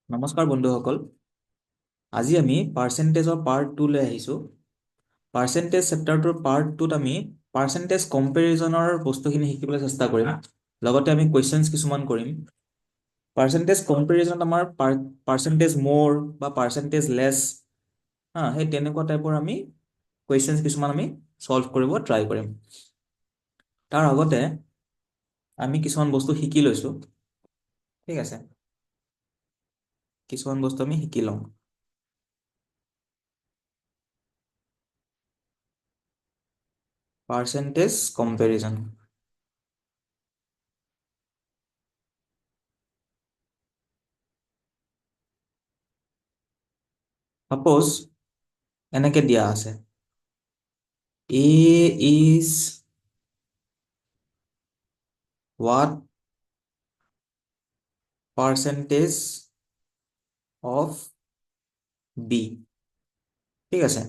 নমস্কাৰ বন্ধুসকল। আজি আমি পাৰ্চেণ্টেজৰ পাৰ্ট 2 লৈ আহিছোঁ। পাৰ্চেণ্টেজ চেপ্টাৰটোৰ পাৰ্ট 2ত আমি পাৰ্চেণ্টেজ কম্পেৰিজনৰ বস্তুখিনি শিকিবলৈ চেষ্টা কৰিম। লগতে আমি কুৱেশ্যনছ কিছুমান কৰিম। পাৰ্চেণ্টেজ কম্পেৰিজনত আমাৰ পাৰ্চেণ্টেজ মোৰ বা পাৰ্চেণ্টেজ লেছ সেই তেনেকুৱা টাইপৰ আমি কুৱেশ্যনছ কিছুমান আমি ছল্ভ কৰিব ট্ৰাই কৰিম। তাৰ আগতে আমি কিছুমান বস্তু শিকি লৈছোঁ। ঠিক আছে, কিছুমান বস্তু আমি শিকি লওঁ। Percentage comparison. সাপ'জ এনেকে দিয়া আছে, A is what percentage of B? ঠিক আছে,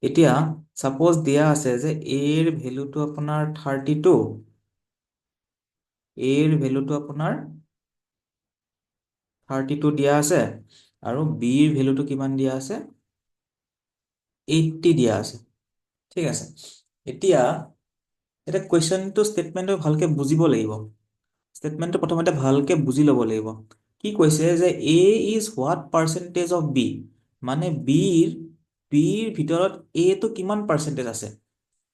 এতিয়া সাপোজ দিয়া আছে যে A ৰ ভ্যালুটো আপোনাৰ 32, A ৰ ভ্যালুটো আপোনাৰ 32 দিয়া আছে আৰু B ৰ ভ্যালুটো কিমান দিয়া আছে 80 দিয়া আছে। ঠিক আছে, এতিয়া এটা কুৱেশ্যনটো ষ্টেটমেন্টটো ভালকে বুজিব লাগিব। ষ্টেটমেন্টটো প্ৰথমতে ভালকে বুজি ল'ব লাগিব। কি কৈছে যে A is what percentage of B, মানে বিৰ ভিতৰত A টো কিমান পাৰ্চেন্টেজ আছে,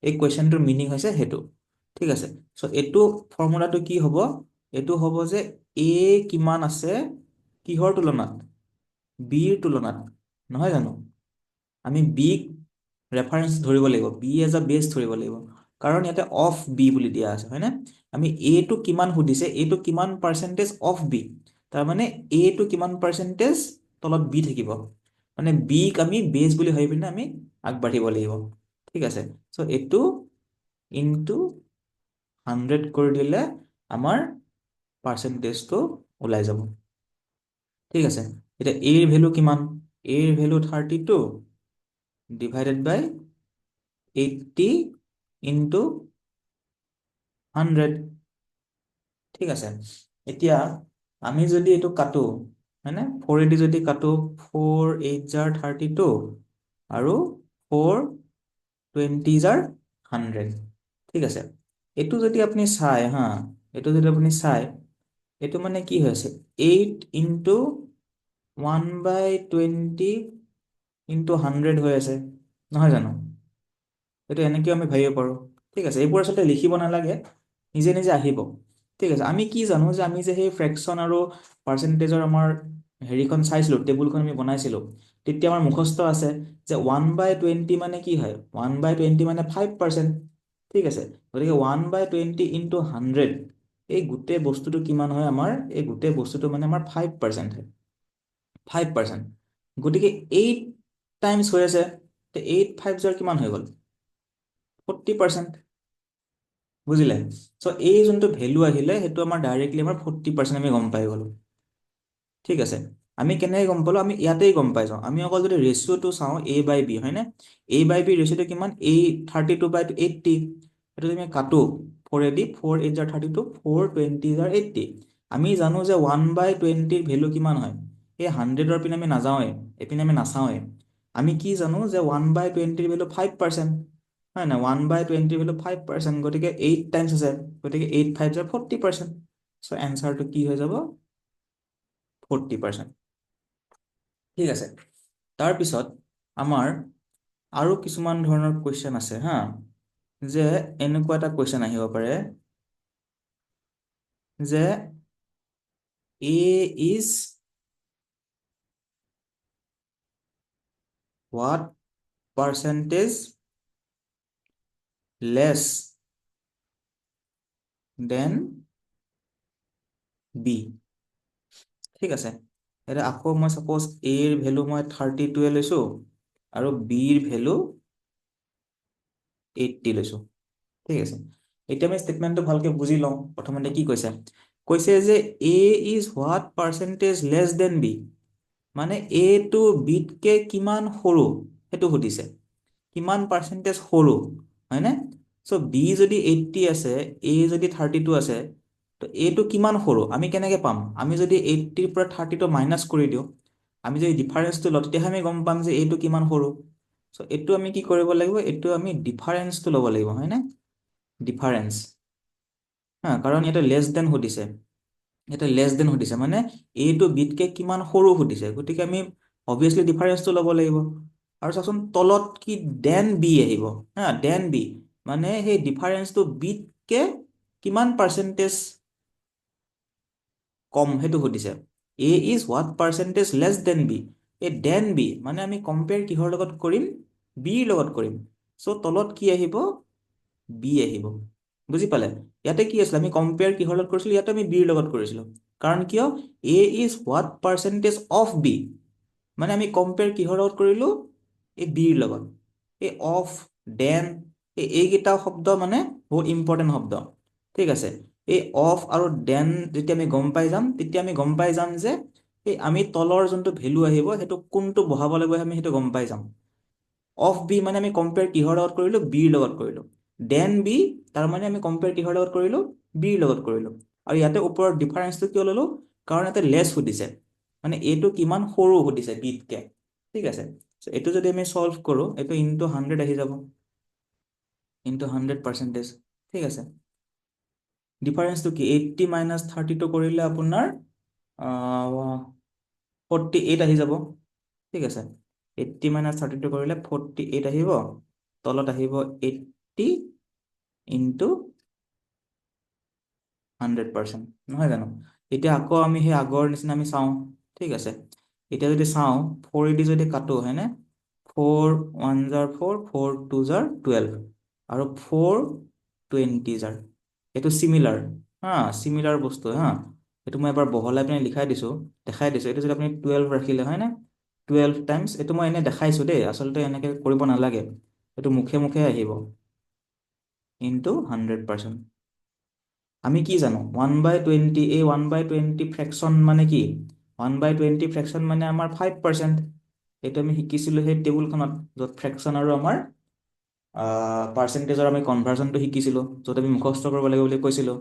এই কুৱেশ্যনটোৰ মিনিং হৈছে সেইটো। ঠিক আছে, চ' এইটো ফৰ্মুলাটো কি হ'ব, এইটো হ'ব যে A কিমান আছে কিহৰ তুলনাত, বিৰ তুলনাত, নহয় জানো? আমি বিক ৰেফাৰেঞ্চ ধৰিব লাগিব, বি এজ আ বেছ ধৰিব লাগিব, কাৰণ ইয়াতে অফ বি বুলি দিয়া আছে, হয়নে? আমি এ টো কিমান সুধিছে, এ টো কিমান পাৰ্চেন্টেজ অফ বি, তাৰমানে এ টো কিমান পাৰ্চেন্টেজ তলত বি থাকিব, মানে বিক আমি বেছ বুলি ভাবি পিনে আমি আগবাঢ়িব লাগিব। ঠিক আছে, চ' এইটো ইনটু 100 কৰি দিলে আমাৰ পাৰ্চেন্টেজটো ওলাই যাব। ঠিক আছে, এতিয়া এ ৰ ভেলু কিমান, এ ৰ ভেলু 32 ডিভাইডেড বাই 80 ইনটু 100। ঠিক আছে, এতিয়া আমি যদি এইটো কাটো, হয়নে, 4 যদি কাটো, 4 8 জাৰ 32 আৰু 4 20 জাৰ 100। ঠিক আছে, এইটো যদি আপুনি চাই এইটো যদি আপুনি চাই, এইটো মানে কি হৈছে 8 ইনটু 1/20 ইনটু 100 হৈ আছে, নহয় জানো? এইটো এনেকেও আমি ভাবিব পাৰোঁ। ঠিক আছে, এইবোৰ আচলতে লিখিব নালাগে, নিজে নিজে আহিব। ঠিক আছে, আমি কি জানো যে আমি যে সেই ফ্ৰেকশ্যন আৰু পাৰ্চেন্টেজৰ আমাৰ হেৰিখন চাইছিলোঁ, টেবুলখন আমি বনাইছিলোঁ, তেতিয়া আমাৰ মুখস্থ আছে যে 1/20 মানে কি হয়, 1/20 মানে 5%। ঠিক আছে, গতিকে 1/20 ইনটু 100, এই গোটেই বস্তুটো কিমান হয় আমাৰ, এই গোটেই বস্তুটো মানে আমাৰ 5% হয়, 5%। গতিকে 8 টাইমছ হৈ আছে, 8 5 জাৰ কিমান হৈ গ'ল, 40%। বুজিলে? চ' এই যোনটো ভেলু আহিলে সেইটো আমাৰ ডাইৰেক্টলি আমাৰ 40% আমি গম পাই গ'লো। ঠিক আছে, আমি কেনেকৈ গম পালো, আমি ইয়াতেই গম পাই যাওঁ। আমি অকল যদি ৰেচিঅ'টো চাওঁ এ বাই বি, হয়নে, এ বাই বি ৰেচিঅ'টো কিমান, 32/80, সেইটো যদি আমি কাটো 4 দি, 4 8 জাৰ 32, 4 20 জাৰ 80, আমি জানো যে 1/20 ভেলু কিমান হয়, এই 100ৰ পিনে আমি নাযাওঁৱে, এইপিনে আমি নাচাওঁৱে। আমি কি জানো যে 1/20 ভেলু 5%, হয় নাই, 1/20 ভেলু 5%, গতিকে 8 টাইমছ আছে, গতিকে 8 5 জাৰ 40%। চ' এনচাৰটো কি হৈ যাব, 40%। ঠিক আছে, তাৰপিছত আমাৰ আৰু কিছুমান ধৰণৰ কুৱেশ্যন আছে যে এনেকুৱা এটা কুৱেশ্যন আহিব পাৰে যে A is what percentage less than B। ঠিক আছে, এতিয়া আকৌ মই সাপোজ A ৰ ভেলু মই 32 লৈছোঁ আৰু B ৰ ভেলু 80 লৈছোঁ। ঠিক আছে, এতিয়া আমি ষ্টেটমেণ্টটো ভালকে বুজি লওঁ। প্ৰথমতে কি কৈছে, কৈছে যে A is what percentage less than B, মানে A টো বিতকে কিমান সৰু সেইটো সুধিছে, কিমান পাৰ্চেন্টেজ সৰু, হয়নে? চ' B যদি 80 আছে, A যদি 32 আছে, তো A টো কিমান সৰু আমি কেনেকে পাম, আমি যদি 80ৰ পৰা 32 মাইনাছ কৰি দিওঁ, আমি যদি ডিফাৰেঞ্চটো লওঁ তেতিয়াহে আমি গম পাম যে এইটো কিমান সৰু। চ' এইটো আমি কি কৰিব লাগিব, এইটো আমি ডিফাৰেঞ্চটো ল'ব লাগিব, হয়নে? ডিফাৰেঞ্চ, হা, কাৰণ ইয়াতে লেছ দেন সুধিছে, ইয়াতে লেছ দেন সুধিছে মানে এইটো বিতকে কিমান সৰু সুধিছে, গতিকে আমি অবভিয়াছলি ডিফাৰেঞ্চটো ল'ব লাগিব। আৰু চাচোন তলত কি দেন বি আহিব, হা, দেন বি মানে সেই ডিফাৰেঞ্চটো বিতকে কিমান পাৰ্চেণ্টেজ কম সেইটো সুধিছে। A is what percentage less than B, এই দেন বি মানে আমি কম্পেয়াৰ কিহৰ লগত কৰিম, বিৰ লগত কৰিম। চ' তলত কি আহিব, বি আহিব, বুজি পালে? ইয়াতে কি আছিলে, আমি কম্পেয়াৰ কিহৰ লগত কৰিছিলো, ইয়াতে আমি বিৰ লগত কৰিছিলো। কাৰণ কিয়, A is what percentage of B মানে আমি কম্পেয়াৰ কিহৰ লগত কৰিলো, এই বিৰ লগত। এই অফ, দেন, এইকেইটা শব্দ মানে বহুত ইম্পৰ্টেণ্ট শব্দ, ঠিক আছে? এই অফ আৰু দেন যেতিয়া আমি গম পাই যাম, তেতিয়া আমি গম পাই যাম যে এই আমি তলৰ যোনটো ভেলু আহিব সেইটো কোনটো বহাব লাগিব, আমি সেইটো গম পাই যাম। অফ বি মানে আমি কম্পেয়াৰ কিহৰ লগত কৰিলো, বিৰ লগত কৰিলো। দেন বি তাৰ মানে আমি কম্পেয়াৰ কিহৰ লগত কৰিলো, বিৰ লগত কৰিলো। আৰু ইয়াতে ওপৰত ডিফাৰেঞ্চটো কিয় ললো, কাৰণ ইয়াতে লেছ সুধিছে, মানে এইটো কিমান সৰু সুধিছে বিতকে, ঠিক আছে? এইটো যদি আমি সলভ কৰো, এইটো ইনটু 100 আহি যাব, ইনটু 100%, ঠিক আছে? ডিফাৰেঞ্চটো কি, 80 মাইনাছ 32 কৰিলে আপোনাৰ 48 আহি যাব, ঠিক আছে? 80 মাইনাছ 32 কৰিলে 48 আহিব, তলত আহিব 80 ইনটু 100%, নহয় জানো? এতিয়া আকৌ আমি সেই আগৰ নিচিনা আমি চাওঁ, ঠিক আছে? এতিয়া যদি চাওঁ 4 দি যদি কাটো, হয়নে? 4 1 জাৰ 4, 4 2 জাৰ 12, আৰু 4 20 জাৰ, এইটো চিমিলাৰ, হা, চিমিলাৰ বস্তু, হা। এইটো মই এবাৰ বহলাই পিনে দেখাই দিছো। এইটো যদি আপুনি 12 ৰাখিলে, হয়নে? 12 টাইমছ, এইটো মই এনে দেখাইছো দেই, আচলতে এনেকে কৰিব নালাগে, এইটো মুখে মুখে আহিব, ইনটু 100%। আমি কি জানো 1/20, এই 1/20 ফ্ৰেকশ্যন মানে কি, 1/20 ফ্ৰেকশ্যন মানে আমাৰ 5%। এইটো আমি শিকিছিলো সেই টেবুলখনত, য'ত ফ্ৰেকশ্যন আৰু আমাৰ পাৰ্চেণ্টেজৰ আমি কনভাৰ্জনটো শিকিছিলো, য'ত আমি মুখস্থ কৰিব লাগিব বুলি কৈছিলো,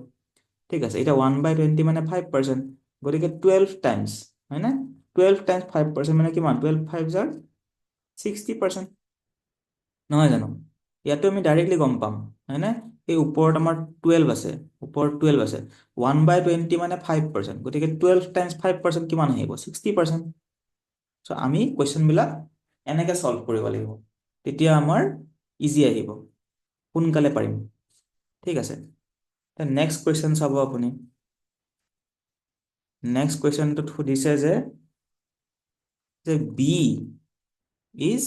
ঠিক আছে? এতিয়া 1/20 মানে 5%, গতিকে 12 টাইমছ, হয়নে? 12 টাইমছ 5% মানে কিমান, 12 5 জাৰ 60%, নহয় জানো? ইয়াতো আমি ডাইৰেক্টলি গম পাম, হয়নে? এই ওপৰত আমাৰ 12 আছে, ওপৰত 12 আছে, 1/20 মানে 5%, গতিকে 12 টাইমছ 5% কিমান আহিব, 60%। চ' আমি কুৱেশ্যনবিলাক এনেকে সলভ কৰিব লাগিব, তেতিয়া আমাৰ ইজি আহিব, সোনকালে পাৰিম, ঠিক আছে? নেক্সট কুৱেশ্যন চাব আপুনি। নেক্সট কুৱেশ্যনটোত সুধিছে যে B is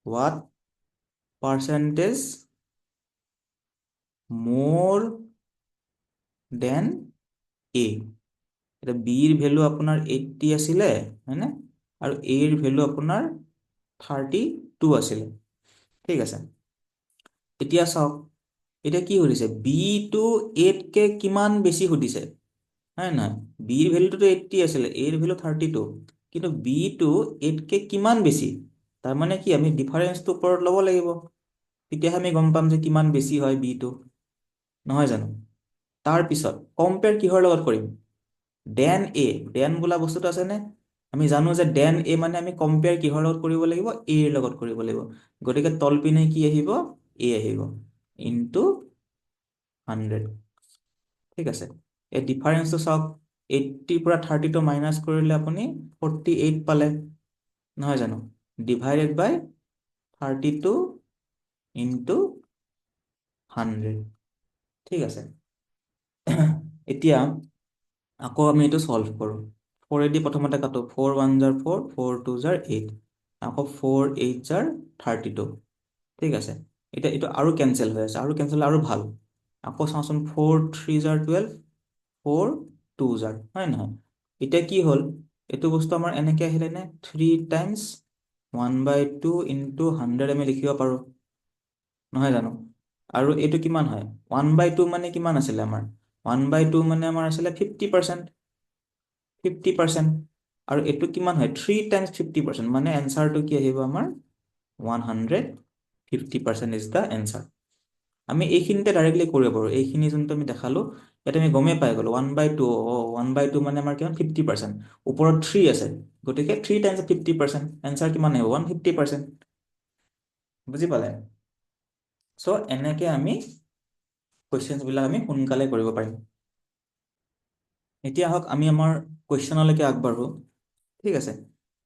what percentage more then এ। এতিয়া বিৰ ভেলু আপোনাৰ 80 আছিলে, হয়নে? আৰু এৰ ভেলু আপোনাৰ 32 আছিলে, ঠিক আছে? এতিয়া চাওক, এতিয়া কি সুধিছে, বি টো এতকে কিমান বেছি সুধিছে, হয় নহয়? বিৰ ভেলুটোতো 80 আছিলে, এৰ ভেলু 32, কিন্তু বি টো এতকে কিমান বেছি, তাৰমানে কি আমি ডিফাৰেঞ্চটো ওপৰত ল'ব লাগিব, তেতিয়াহে আমি গম পাম যে কিমান বেছি হয় বি টো, নহয় জানো? তাৰপিছত কম্পেয়াৰ কিহৰ লগত কৰিম, দেন এ, দেন বোলা বস্তুটো আছেনে? আমি জানো যে দেন এ মানে আমি কম্পেয়াৰ কিহৰ লগত কৰিব লাগিব, এৰ লগত কৰিব লাগিব, গতিকে তলপিনে কি আহিব, এ আহিব, ইনটু 100, ঠিক আছে? এই ডিফাৰেঞ্চটো চাওক, 80 পৰা 32 মাইনাছ কৰিলে আপুনি 48 পালে, নহয় জানো? ডিভাইডেড বাই 32 ইনটু 100, ঠিক আছে? এতিয়া আকৌ আমি এইটো সলভ কৰোঁ, 4 দি প্ৰথমতে কাটো, 4 1 জাৰ 4, 4 2 জাৰ 8, আকৌ 4 8 জাৰ 32, ঠিক আছে? এতিয়া এইটো আৰু কেঞ্চেল হৈ আছে, আৰু কেঞ্চেল আৰু ভাল, আকৌ চাওঁচোন 4 3 জাৰ 12, 4 2 জাৰ, হয় নহয়? এতিয়া কি হ'ল, এইটো বস্তু আমাৰ এনেকে আহিলে নে, 3 টাইমছ 1/2 ইনটু 100 আমি লিখিব পাৰোঁ, নহয় জানো? আৰু এইটো কিমান হয়, 1/2 মানে কিমান আছিলে আমাৰ, 1/2 মানে আমাৰ আছিলে 50%, 50%, আৰু এইটো কিমান হয়, 3 টাইমছ 50%, মানে এনচাৰটো কি আহিব আমাৰ 150% ইজ দ্য এনচাৰ। আমি এইখিনিতে ডাইৰেক্টলি কৰিব পাৰোঁ, এইখিনি যোনটো আমি দেখালো, ইয়াত আমি গমেই পাই গ'লো 1/2 1/2 মানে আমাৰ কিমান 50%, ওপৰত 3 আছে, গতিকে 3 টাইমছ 50%, এনচাৰ কিমান আহিব 150%। বুজি পালে? চ' এনেকে আমি কুৱেশ্যনছ বিলাক আমি সোনকালে কৰিব পাৰিম। এতিয়া আহক আমি আমাৰ কুৱেশ্যনলৈকে আগবাঢ়ো। ঠিক আছে,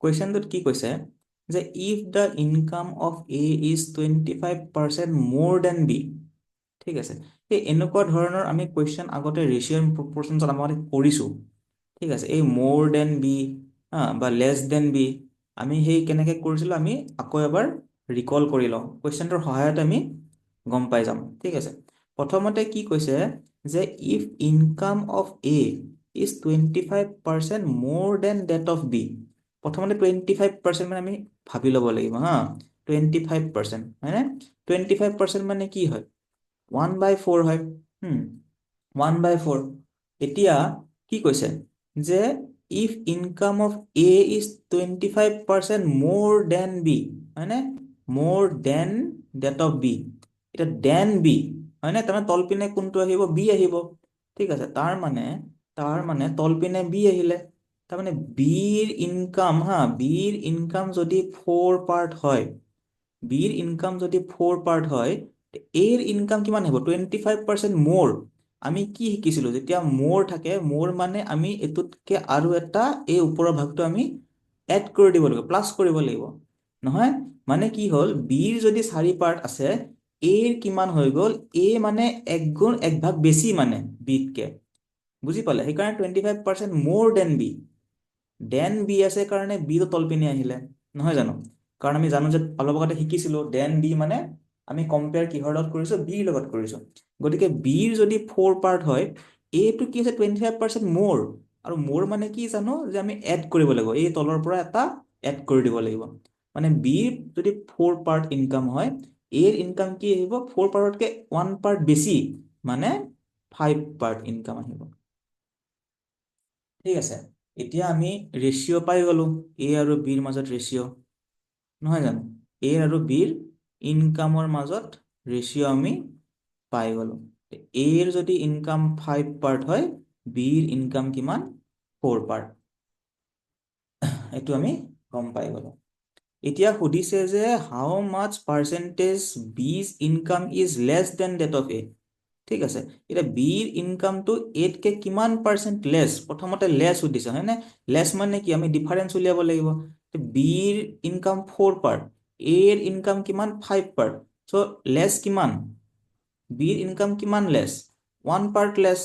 কুৱেশ্যনটোত কি কৈছে যে if the income of A is 25% মোৰ দেন বি। ঠিক আছে, এই এনেকুৱা ধৰণৰ আমি কুৱেশ্যন আগতে ৰেচিঅ' প্ৰপৰ্চনছত আমি কৰিছোঁ। ঠিক আছে, এই মোৰ দেন বি বা লেছ দেন বি আমি সেই কেনেকৈ কৰিছিলোঁ আমি আকৌ এবাৰ ৰিকল কৰি লওঁ, কুৱেশ্যনটোৰ সহায়ত আমি গম পাই যাম। ঠিক আছে, প্ৰথমতে কি কৈছে যে if income of A is 25% মোৰ দেন ডেট অফ বি। প্ৰথমতে 25% মানে আমি ভাবি ল'ব লাগিব হা, 25% হয়নে? 25% মানে কি হয় 1/4 হয়। 1/4। এতিয়া কি কৈছে যে if income of A is 25% মোৰ দেন বি, হয়নে? মোৰ দেন ডেট অফ বি। এতিয়া দেন বি হয়নে, তাৰমানে তলপিনে কোনটো আহিব বি আহিব। ঠিক আছে, তাৰ মানে তলপিনে বি আহিলে, তাৰমানে বিৰ ইনকাম বিৰ ইনকাম যদি 4 পাৰ্ট হয়, বিৰ ইনকাম যদি 4 পাৰ্ট হয়, এৰ ইনকাম কিমান হ'ব 25% মোৰ। আমি কি শিকিছিলো যেতিয়া মোৰ থাকে, মোৰ মানে আমি এইটোতকে আৰু এটা এই ওপৰৰ ভাগটো আমি এড কৰি দিব লাগিব, প্লাছ কৰিব লাগিব নহয়। মানে কি হ'ল বিৰ যদি 4 পাৰ্ট আছে, এৰ কিমান হৈ গ'ল, এ মানে 1/1 বেছি মানে বিতকে। বুজি পালে? সেইকাৰণে 25% মোৰ দেন বি। দেন বি আছে কাৰণে বিটো তলপিনে আহিলে, নহয় জানো? কাৰণ আমি জানো যে অলপ আগতে শিকিছিলো দেন বি মানে আমি কম্পেয়াৰ কিহৰ লগত কৰিছো, বিৰ লগত কৰিছো। গতিকে বিৰ যদি 4 পাৰ্ট হয়, এটো কি আছে 25% মোৰ, আৰু মোৰ মানে কি জানো যে আমি এড কৰিব লাগিব, এই তলৰ পৰা এটা এড কৰি দিব লাগিব। মানে বিৰ যদি 4 পাৰ্ট ইনকাম হয়, এৰ ইনকাম কি আহিব 4 পাৰ্টতকে 1 পাৰ্ট বেছি, মানে 5 পাৰ্ট ইনকাম আহিব। ঠিক আছে, এতিয়া আমি ৰেচিঅ' পাই গলো এ আৰু বিৰ মাজত ৰেচিঅ', নহয় জানো? এ আৰু বিৰ ইনকামৰ মাজত ৰেচিঅ' আমি পাই গলো। এৰ যদি ইনকাম 5 পাৰ্ট হয়, বিৰ ইনকাম কিমান 4 পাৰ্ট, এইটো আমি গম পাই গলো। এতিয়া সুধিছে যে how much percentage B's income is less than that of A. ঠিক আছে, এতিয়া বিৰ ইনকামটো এতকে কিমান পাৰ্চেন্ট লেছ, প্ৰথমতে লেছ সুধিছে হয়নে? লেছ মানে কি আমি ডিফাৰেন্স উলিয়াব লাগিব। বিৰ ইনকাম 4 পাৰ্ট, এৰ ইনকাম কিমান 5 পাৰ্ট, চ' লেছ কিমান, বিৰ ইনকাম কিমান লেছ 1 পাৰ্ট লেছ,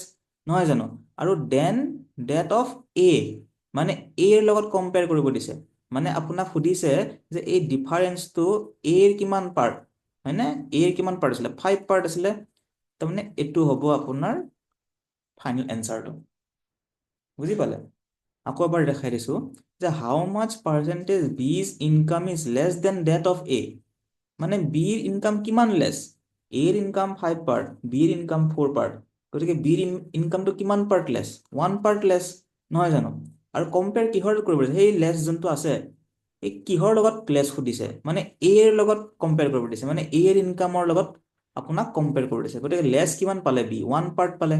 নহয় জানো? আৰু দেন ডেট অফ এ মানে এৰ লগত কম্পেয়াৰ কৰিব দিছে, মানে আপোনাক সুধিছে যে এই ডিফাৰেন্সটো এৰ কিমান পাৰ্ট, হয়নে? এৰ কিমান পাৰ্ট আছিলে 5 পাৰ্ট আছিলে, তাৰমানে এইটো হ'ব আপোনাৰ ফাইনেল এনচাৰটো। বুজি পালে? আকৌ এবাৰ দেখাই দিছো যে how much percentage B's income is less than that of A, মানে বিৰ ইনকাম কিমান লেছ, এৰ ইনকাম 5 পাৰ্ট, বিৰ ইনকাম 4 পাৰ্ট, গতিকে বিৰ ইনকামটো কিমান পাৰ্ট লেছ 1 পাৰ্ট লেছ, নহয় জানো? আৰু কম্পেয়াৰ কিহৰ কৰিব দিছে, সেই লেছ যোনটো আছে এই কিহৰ লগত লেছ সুধিছে, মানে এৰ লগত কম্পেয়াৰ কৰিব দিছে, মানে এৰ ইনকামৰ লগত আপোনাক কম্পেয়াৰ কৰি দিছে। গতিকে লেছ কিমান পালে বি 1 পাৰ্ট পালে,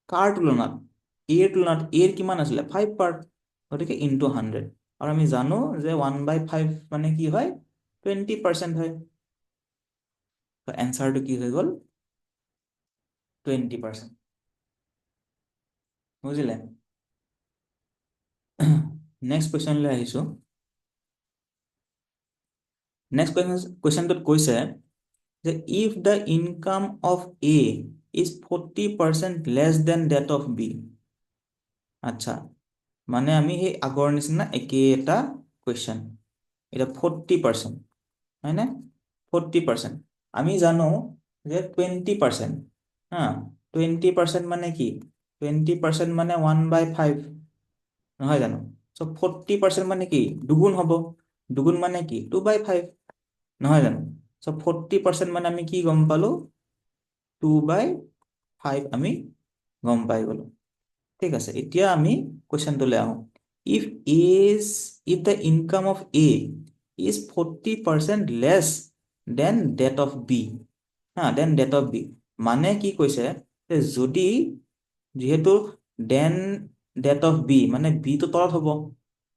কাৰ তুলনাত, এৰ তুলনাত এৰ কিমান আছিলে 5 পাৰ্ট, গতিকে ইনটু 100। আৰু আমি জানো যে 1/5 মানে কি হয় 20% হয়, এনচাৰটো কি হৈ গ'ল 20%। বুজিলে? নেক্সট কুৱেশ্যনলৈ আহিছো। নেক্সট কুৱেশ্যনটোত কৈছে যে if the income of A is 40% less than that of B. আচ্ছা, মানে আমি সেই আগৰ নিচিনা একেই এটা কুৱেশ্যন, এটা 40%, হয়নে? 40%, আমি জানো যে 20%, 20% মানে কি 20% মানে 1/5, নহয় জানো? চ' 40% মানে কি দুগুণ হ'ব, দুগুণ মানে কি 2/5, নহয় জানো? চ' 40% মানে আমি কি গম পালো 2/5 আমি গম পাই গলো। ঠিক আছে, এতিয়া আমি কুৱেশ্যনটোলৈ আহোঁ। If if the income of A is 40% less than that of B, then that of B, মানে কি কৈছে যে যদি যিহেতু দেন ডেট অফ বি মানে বিটো তলত হ'ব,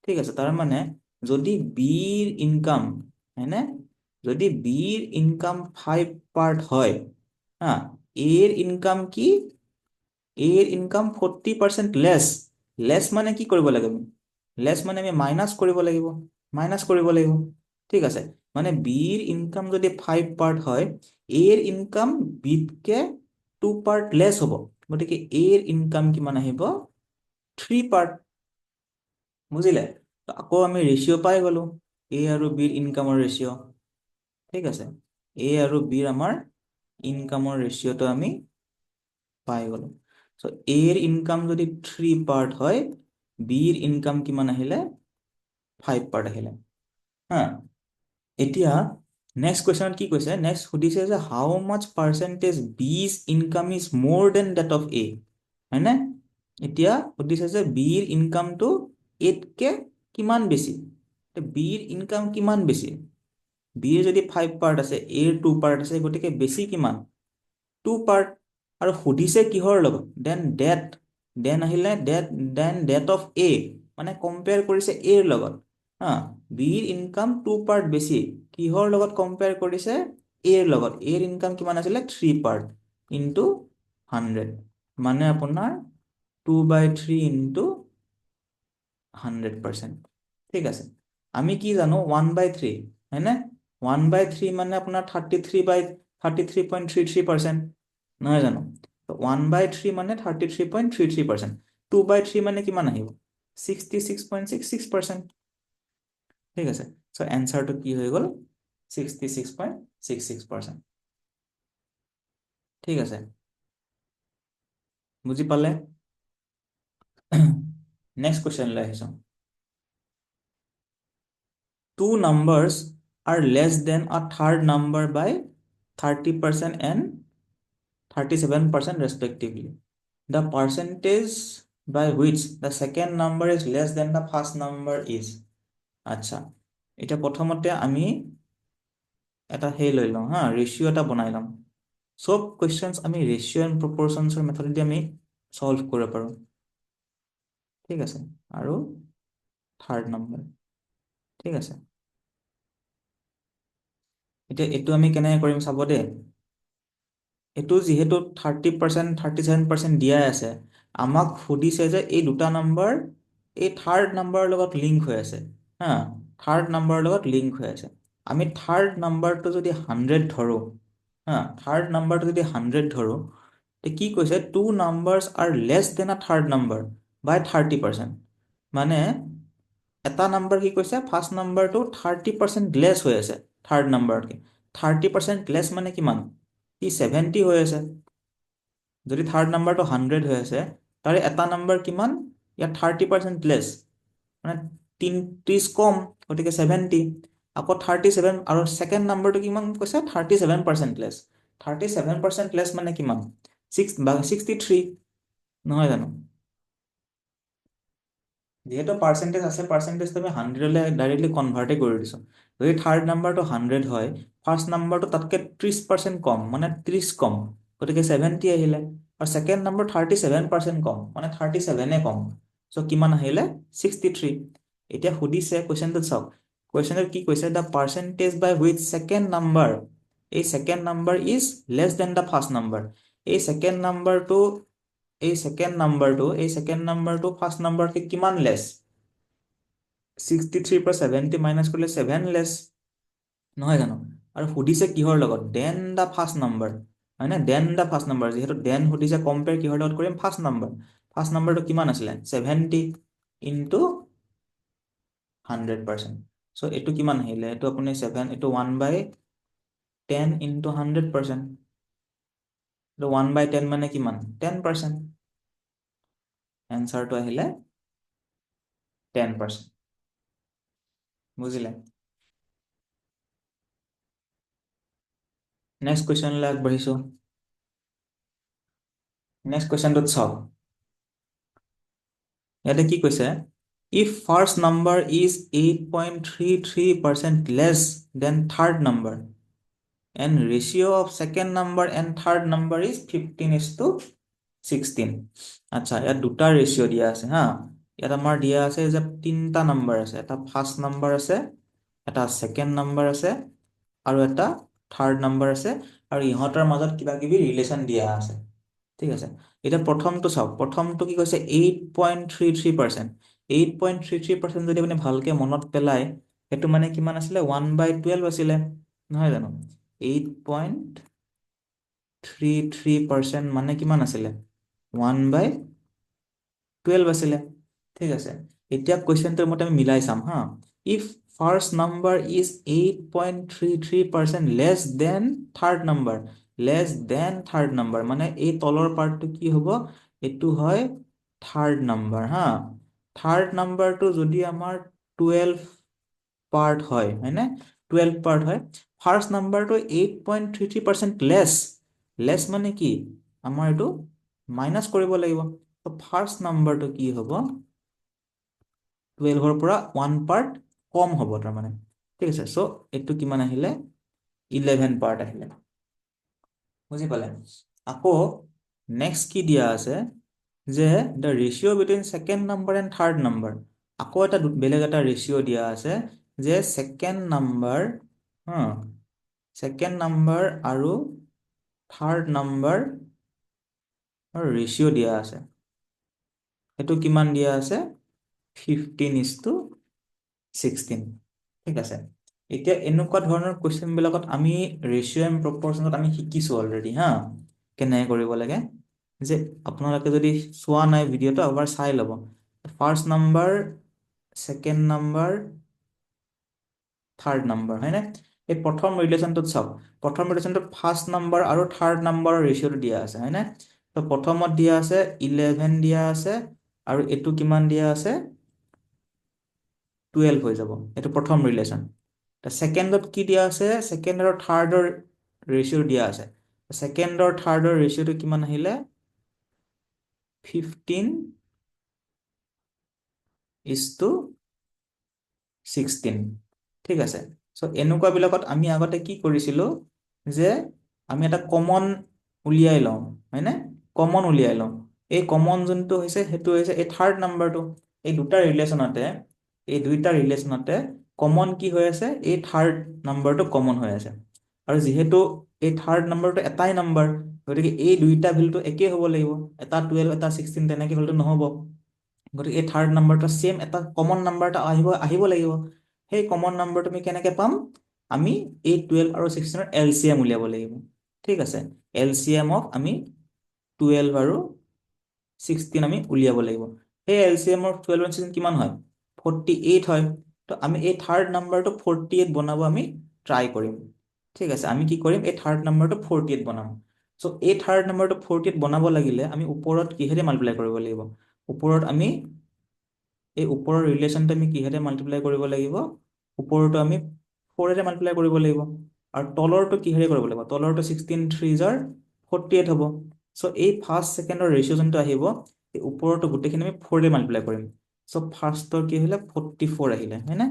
ঠিক আছে। তাৰ মানে যদি বিৰ ইনকাম হয়নে, যদি বিৰ ইনকাম 5 পাৰ্ট হয়, হা, এৰ ইনকাম কি, এৰ ইনকাম 40% লেছ। লেছ মানে কি কৰিব লাগিব, লেছ মানে আমি মাইনাছ কৰিব লাগিব, মাইনাছ কৰিব লাগিব, ঠিক আছে। মানে বিৰ ইনকাম যদি 5 পাৰ্ট হয়, এৰ ইনকাম বিতকে 2 পাৰ্ট লেছ হ'ব, গতিকে এৰ ইনকাম কিমান আহিব, 3 পাৰ্ট। বুজিলে? আকৌ আমি ৰেচিঅ' পাই গলো, এ আৰু বিৰ ইনকামৰ ৰেচিঅ', ঠিক আছে। এ আৰু বিৰ আমাৰ ইনকামৰ ৰেচিঅ'টো আমি পাই গলো। চ' এৰ ইনকাম যদি 3 পাৰ্ট হয়, বিৰ ইনকাম কিমান আহিলে, 5 পাৰ্ট আহিলে, হা। এতিয়া নেক্সট কুৱেশ্যনত কি কৈছে, নেক্সট সুধিছে যে how much percentage B's income is more than that of A, হয়নে? এতিয়া সুধিছে যে বিৰ ইনকামটো এতকে কিমান বেছি, বিৰ ইনকাম কিমান বেছি, বিৰ যদি 5 পাৰ্ট আছে, এৰ 2 পাৰ্ট আছে, গতিকে বেছি কিমান, 2 পাৰ্ট। আৰু সুধিছে কিহৰ লগত, দেন ডেট, দেন আহিলে date, then that of A, মানে কম্পেয়াৰ কৰিছে এৰ লগত, হা। বিৰ ইনকাম 2 পাৰ্ট বেছি, কিহৰ লগত কম্পেয়াৰ কৰিছে, এৰ লগত। এৰ ইনকাম কিমান আছিলে, 3 পাৰ্ট ইনটু 100, মানে আপোনাৰ 2/3 ইনটু 100%, ঠিক আছে। আমি কি জানো 1/3, হয়নে? 1/3 মানে আপোনাৰ 33/33.33%, নহয় জানো? 1/3 মানে 33.33%, 2/3 মানে কিমান আহিব, 66.66%, ঠিক আছে। চ' এনচাৰটো কি হৈ গ'ল, 66.66%, ঠিক আছে। বুজি পালে? নেক্সট কুৱেশ্যনলৈ আহিছোঁ। Two numbers are less than a third number by 30% and 37% respectively. The percentage by which the second number is less than the first number is. আচ্ছা, এটা প্ৰথমতে আমি এটা সেই লৈ লওঁ, হা, ৰেচিঅ' এটা বনাই লম। চব কুৱেশ্যনছ আমি ৰেচিঅ' এণ্ড প্ৰপৰ্চনছৰ মেথডেদি আমি সলভ কৰিব পাৰোঁ, ঠিক আছে। আৰু থাৰ্ড নম্বৰ, ঠিক আছে। এতিয়া এইটো আমি কেনেকৈ কৰিম চাব দেই। এইটো যিহেতু 30% 37% দিয়াই আছে, আমাক সুধিছে যে এই দুটা নম্বৰ এই থাৰ্ড নাম্বাৰৰ লগত লিংক হৈ আছে, হা, থাৰ্ড নাম্বাৰৰ লগত লিংক হৈ আছে। আমি থাৰ্ড নাম্বাৰটো যদি 100 ধৰোঁ, হা, থাৰ্ড নাম্বাৰটো যদি 100 ধৰোঁ, কি কৈছে, 2 নাম্বাৰছ আৰ লেছ দেন আ থাৰ্ড নাম্বাৰ বাই 30%, মানে এটা নাম্বাৰ কি কৈছে, ফাৰ্ষ্ট নাম্বাৰটো 30% লেছ হৈ আছে থাৰ্ড নাম্বাৰতকৈ। 30% লেছ মানে কিমান, ই 70 হৈ আছে। যদি থাৰ্ড নাম্বাৰটো 100 হৈ আছে, তাৰে এটা নাম্বাৰ কিমান, ইয়াত 30% লেছ, মানে 30 কম, গতিকে 70। আকৌ 37, আৰু ছেকেণ্ড নাম্বাৰটো কিমান কৈছে, 37% লেছ। 37% লেছ মানে কিমান, 63, নহয় জানো? যিহেতু পাৰ্চেণ্টেজ আছে, পাৰ্চেণ্টেজটো আমি 100লৈ ডাইৰেক্টলি কনভাৰ্টে কৰি দিছোঁ। যদি থাৰ্ড নাম্বাৰটো 100 হয়, ফাৰ্ষ্ট নাম্বাৰটো তাতকৈ 30% কম, মানে 30 কম, গতিকে 70 আহিলে। আৰু ছেকেণ্ড নাম্বাৰ 37% কম, মানে 37 কম, চ' কিমান আহিলে, 63। এতিয়া সুধিছে কুৱেশ্যনটোত চাওক, কুৱেশ্যনটোত কি কৈছে, the percentage by which second number, এই second number is less than the first number. এই ছেকেণ্ড নাম্বাৰটো, এই ছেকেণ্ড নাম্বাৰটো ফাৰ্ষ্ট নাম্বাৰতকৈ কিমান লেছ, 63 পৰা 70 মাইনাছ কৰিলে 7 লেছ, নহয় জানো? আৰু সুধিছে কিহৰ লগত, দেন দ্য ফাৰ্ষ্ট নাম্বাৰ, হয়নে? দেন দ্য ফাৰ্ষ্ট নাম্বাৰ, যিহেতু দেন সুধিছে, কম্পেয়াৰ কিহৰ লগত কৰিম, ফাৰ্ষ্ট নাম্বাৰ। ফাৰ্ষ্ট নাম্বাৰটো কিমান আছিলে, 70 ইনটু 100%। চ' এইটো কিমান আহিলে, এইটো আপুনি 7, এইটো 1/10 ইনটু 100%, এইটো 1/10 মানে কিমান, 10%। এনচাৰটো আহিলে 10%, বুজিলে? নেক্সট কুৱেশ্যনলৈ আগবাঢ়িছোঁ। নেক্সট কুৱেশ্যনটোত চাওক, ইয়াতে কি কৈছে, if first number is 8.33% less than third number and ratio of second number and third number is 15:5, 16। আচ্ছা, ইয়াত দুটা ৰেচিঅ' দিয়া আছে হা। ইয়াত আমাৰ দিয়া আছে যে তিনিটা নাম্বাৰ আছে, এটা ফাৰ্ষ্ট নাম্বাৰ আছে, এটা ছেকেণ্ড নাম্বাৰ আছে, আৰু এটা থাৰ্ড নাম্বাৰ আছে, আৰু ইহঁতৰ মাজত কিবা কিবি ৰিলেশ্যন দিয়া আছে। ঠিক আছে, এতিয়া প্ৰথমটো চাওক, প্ৰথমটো কি কৈছে 8.33%। 8.33% যদি আপুনি ভালকে মনত পেলাই, সেইটো মানে কিমান আছিলে, 1/12 আছিলে, নহয় জানো? 8.33% মানে কিমান আছিলে, 1/12 আছিলে। ঠিক আছে, এতিয়া কুৱেশ্যনটোৰ মতে আমি মিলাই চাম হা। If first number is 8.33% less than third number মানে এই তলৰ পাৰ্টটো কি হ'ব, এইটো হয় থাৰ্ড নাম্বাৰ হা। থাৰ্ড নাম্বাৰটো যদি আমাৰ 12 পাৰ্ট হয়, হয়নে? 12 পাৰ্ট হয়, ফাৰ্ষ্ট নাম্বাৰটো 8.33% লেছ মানে কি, আমাৰ এইটো মাইনাছ কৰিব লাগিব। ফাৰ্ষ্ট নাম্বাৰটো কি হ'ব, 12ৰ পৰা 1 পাৰ্ট কম হ'ব তাৰমানে। ঠিক আছে, চ' এইটো কিমান আহিলে, 11 পাৰ্ট আহিলে। বুজি পালে? আকৌ নেক্সট কি দিয়া আছে, যে the ratio' between second number and third number. আকৌ এটা বেলেগ এটা ৰেচিঅ' দিয়া আছে, যে ছেকেণ্ড নাম্বাৰ আৰু থাৰ্ড নাম্বাৰ ৰেচিঅ' দিয়া আছে। সেইটো কিমান দিয়া আছে, 15:16। ঠিক আছে, এতিয়া এনেকুৱা ধৰণৰ কুৱেশ্যন বিলাকত আমি ৰেচিঅ' এণ্ড প্ৰপৰ্চনত আমি শিকিছো অলৰেডি হা, কেনেকৈ কৰিব লাগে। যে আপোনালোকে যদি চোৱা নাই ভিডিঅ'টো, এবাৰ চাই ল'ব। First number, second number, third number, হয়নে? এই প্ৰথম ৰিলেশ্যনটোত চাওক, প্ৰথম ৰিলেশ্যনটোত ফাৰ্ষ্ট নাম্বাৰ আৰু থাৰ্ড নাম্বাৰৰ ৰেচিঅ'টো দিয়া আছে, হয়নে? তো প্ৰথমত দিয়া আছে 11 দিয়া আছে, আৰু এইটো কিমান দিয়া আছে, 12 হৈ যাব। এইটো প্ৰথম ৰিলেশ্যন। ছেকেণ্ডত কি দিয়া আছে, ছেকেণ্ড আৰু থাৰ্ডৰ ৰেচিঅ' দিয়া আছে। ছেকেণ্ড আৰু থাৰ্ডৰ ৰেচিঅ'টো কিমান আহিলে, 15:16। ঠিক আছে, চ' এনেকুৱাবিলাকত আমি আগতে কি কৰিছিলোঁ, যে আমি এটা কমন উলিয়াই লওঁ, হয়নে? কমন উলিয়াই লওঁ। এই কমন যোনটো হৈছে, সেইটো হৈছে এই থাৰ্ড নাম্বাৰটো। এই দুটা ৰিলেশ্যনতে কমন কি হৈ আছে, এই থাৰ্ড নাম্বাৰটো কমন হৈ আছে। আৰু যিহেতু এই থাৰ্ড নাম্বাৰটো এটাই নাম্বাৰ, গতিকে এই দুইটা ভেলুটো একেই হ'ব লাগিব। এটা 12, এটা 16, তেনেকৈ হ'লেতো নহ'ব। গতিকে এই থাৰ্ড নাম্বাৰটো ছেম এটা কমন নাম্বাৰ এটা আহিব লাগিব। সেই কমন নাম্বাৰটো আমি কেনেকৈ পাম, আমি এই 12 আৰু 16ৰ LCM উলিয়াব লাগিব। ঠিক আছে, LCMক আমি 12 আৰু 16 আমি উলিয়াব লাগিব। সেই LCMৰ 12 আৰু 16 কিমান হয়, 48 হয়। তো আমি এই থাৰ্ড নাম্বাৰটো 48 বনাব আমি ট্ৰাই কৰিম। ঠিক আছে, আমি কি কৰিম, এই থাৰ্ড নাম্বাৰটো 48 বনাম। চ' এই থাৰ্ড নাম্বাৰটো 48 বনাব লাগিলে আমি ওপৰত কিহেৰে মাল্টিপ্লাই কৰিব লাগিব, ওপৰত আমি এই ওপৰৰ ৰিলেশ্যনটো আমি কিহেৰে মাল্টিপ্লাই কৰিব লাগিব, ওপৰতো আমি 4ৰে মাল্টিপ্লাই কৰিব লাগিব, আৰু তলৰটো কিহেৰে কৰিব লাগিব, তলৰটো 16 3 48 হ'ব। চ' এই ফাৰ্ষ্ট ছেকেণ্ডৰ ৰেচিঅ' যোনটো আহিব, এই ওপৰতো গোটেইখিনি আমি 4ৰে মাল্টিপ্লাই কৰিম। চ' ফাৰ্ষ্টৰ কি আহিলে, 44 আহিলে, হয়নে?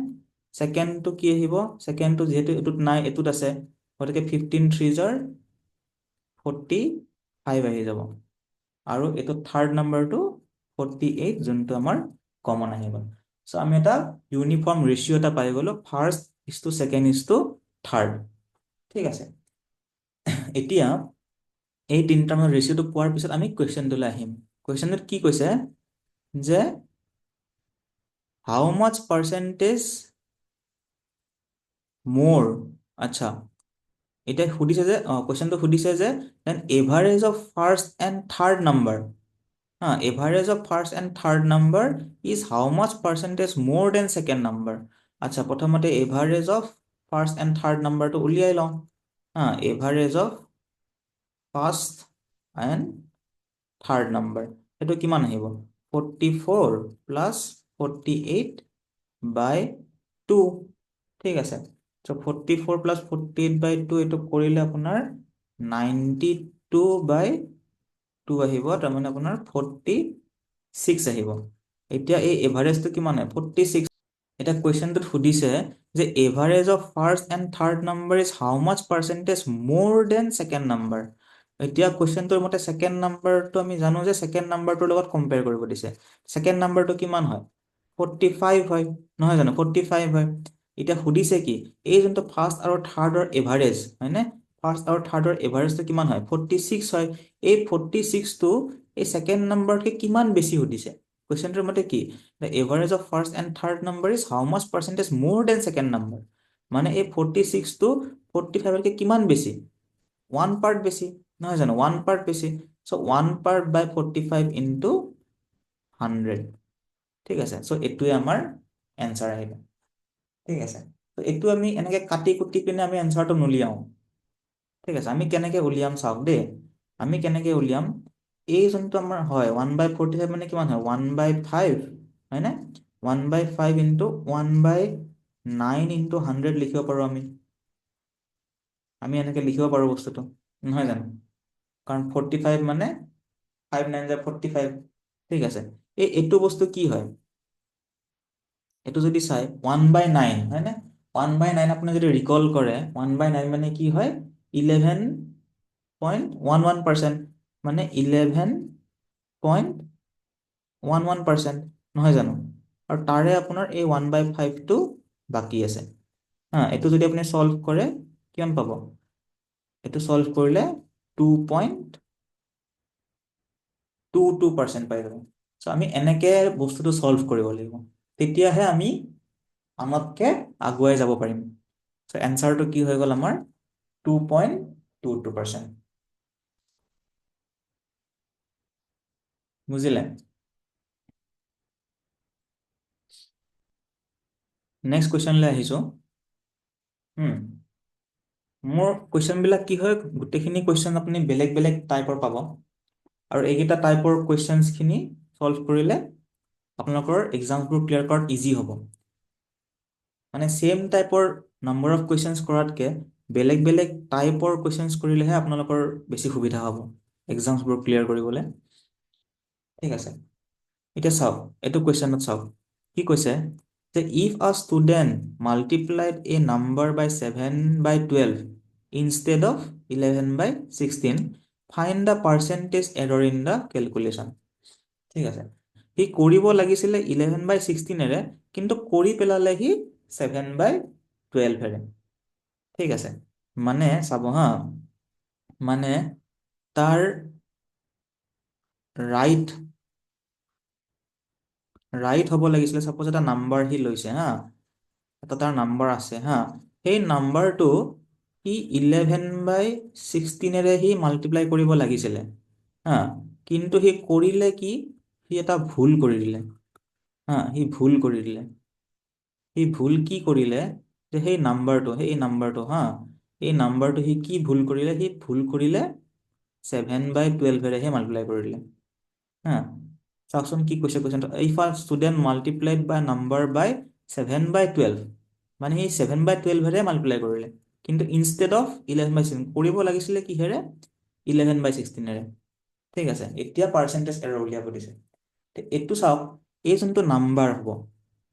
ছেকেণ্ডটো কি আহিব, ছেকেণ্ডটো যিহেতু এইটোত নাই, এইটোত আছে, গতিকে 15 3 45 আহি যাব। আৰু এইটো থাৰ্ড নাম্বাৰটো 48, যোনটো আমাৰ কমন আহি গ'ল। চ' আমি এটা ইউনিফৰ্ম ৰেচিঅ' এটা পাই গ'লো, first is to second is to third. ঠিক আছে, এতিয়া এই তিনিটা মান ৰেচিঅ'টো পোৱাৰ পিছত আমি কুৱেশ্যনটোলৈ আহিম। কুৱেশ্যনটোত কি কৈছে, যে হাউ মাছ পাৰ্চেণ্টেজ মোৰ, আচ্ছা, এতিয়া সুধিছে যে কুৱেশ্যনটো সুধিছে যে then average of first and third number, average of first and third number is how much percentage more than second number. আচ্ছা, প্ৰথমতে average of first and third নাম্বাৰটো উলিয়াই লওঁ। Average of first and third number, সেইটো কিমান আহিব, 44 plus 48/2। ঠিক আছে, চ' 44 প্লাছ 48/2, এইটো কৰিলে আপোনাৰ 92/2 আহিব, তাৰমানে আপোনাৰ 46 আহিব। এতিয়া এই এভাৰেজটো কিমান হয়, 46। এতিয়া কুৱেশ্যনটোত সুধিছে যে average of first and third number is how much percentage more than second number. এতিয়া কুৱেশ্যনটোৰ মতে ছেকেণ্ড নাম্বাৰটো আমি জানো যে ছেকেণ্ড নাম্বাৰটোৰ লগত কম্পেয়াৰ কৰিব দিছে। ছেকেণ্ড নাম্বাৰটো কিমান হয়? 45 হয়, নহয় জানো? 45 হয়। এতিয়া সুধিছে কি এই যোনটো ফাৰ্ষ্ট আৰু থাৰ্ডৰ এভাৰেজ হয়নে? ফাৰ্ষ্ট আৰু থাৰ্ডৰ এভাৰেজটো কিমান হয়? 46 হয়। এই 46টো এই ছেকেণ্ড নাম্বাৰতকৈ কিমান বেছি সুধিছে? কুৱেশ্যনটোৰ মতে কি? The average of first and third number is how much percentage more than second number. মানে এই 46টো 45তকৈ কিমান বেছি? 1 পাৰ্ট বেছি, নহয় জানো? 1 পাৰ্ট বেছি। চ' 1 পাৰ্ট বাই 45 ইনটু 100। ঠিক আছে, চ' এইটোৱে আমাৰ এনচাৰ আহিব। ঠিক আছে, ত' এইটো আমি এনেকৈ কাটি কুটি পিনে আমি এনচাৰটো নুলিয়াওঁ। ঠিক আছে, আমি কেনেকৈ উলিয়াম চাওক দেই। আমি কেনেকৈ উলিয়াম, এই যোনটো আমাৰ হয় 1/45 মানে কিমান হয়? 1/5 হয়নে? 1/5 ইনটু 1/9 ইনটু 100 লিখিব পাৰোঁ আমি। আমি এনেকৈ লিখিব পাৰোঁ বস্তুটো, নহয় জানো? কাৰণ 45 মানে 5 9 যায় 45। ঠিক আছে, এইটো বস্তু কি হয়? এইটো যদি চাই 1/9 হয়নে? 1/9 আপুনি যদি ৰিকল কৰে 1/9 মানে কি হয়? 11.11%, মানে 11.11%, নহয় জানো? আৰু তাৰে আপোনাৰ এই 1/5টো বাকী আছে। হা, এইটো যদি আপুনি চল্ভ কৰে কিমান পাব? এইটো চল্ভ কৰিলে 2.22% পাই যাব। চ' আমি এনেকে বস্তুটো চল্ভ কৰিব লাগিব, তেতিয়াহে আমি আনতকে আগুৱাই যাব পাৰিম। চ' এনচাৰটো কি হৈ গ'ল আমাৰ? 2.22%। বুজিলে? নেক্সট কুৱেশ্যনলৈ আহিছোঁ। মোৰ কুৱেশ্যনবিলাক কি হয়, গোটেইখিনি কুৱেশ্যন আপুনি বেলেগ বেলেগ টাইপৰ পাব, আৰু এইকেইটা টাইপৰ কুৱেশ্যনছখিনি চল্ভ কৰিলে আপোনালোকৰ এক্সামবোৰ ক্লিয়াৰ কৰাত ইজি হ'ব। মানে ছেম টাইপৰ নম্বৰ অফ কুৱেশ্যনছ কৰাতকৈ বেলেগ বেলেগ টাইপৰ কুৱেশ্যনছ কৰিলেহে আপোনালোকৰ বেছি সুবিধা হ'ব এক্সামছবোৰ ক্লিয়াৰ কৰিবলৈ। ঠিক আছে, এতিয়া চাওক এইটো কুৱেশ্যনত চাওক কি কৈছে যে if a student multiplied a number by 7/12 instead of 11/16, find the percentage error in the calculation. ঠিক আছে, সি কৰিব লাগিছিলে 11/16এৰে, কিন্তু কৰি পেলালে সি 7/12এৰে। ঠিক আছে, মানে চাব হা, মানে তাৰ ৰাইট হ'ব লাগিছিলে। ছাপোজ এটা নাম্বাৰ সি লৈছে হা, এটা তাৰ নাম্বাৰ আছে হা, সেই নাম্বাৰটো সি 11/16এৰে সি মাল্টিপ্লাই কৰিব লাগিছিলে হা, কিন্তু সি কৰিলে কি? সি এটা ভুল কৰি দিলে হা, সি ভুল কৰি দিলে। সি ভুল কি কৰিলে যে সেই নাম্বাৰটো হা, এই নাম্বাৰটো সি কি ভুল কৰিলে? সি ভুল কৰিলে 7/12এৰেহে মাল্টিপ্লাই কৰি দিলে হা। চাওকচোন কি কৈছে কুৱেশ্যনটো, if a student multiplied by number by 7/12, মানে সি 7/12এৰে মাল্টিপ্লাই কৰিলে, কিন্তু ইনষ্টেড অফ 11/16 কৰিব লাগিছিলে কিহেৰে? 11/16এৰে। ঠিক আছে, এতিয়া পাৰ্চেণ্টেজ এৰৰ উলিয়াব দিছে। এইটো চাওক, এই যোনটো নাম্বাৰ হ'ব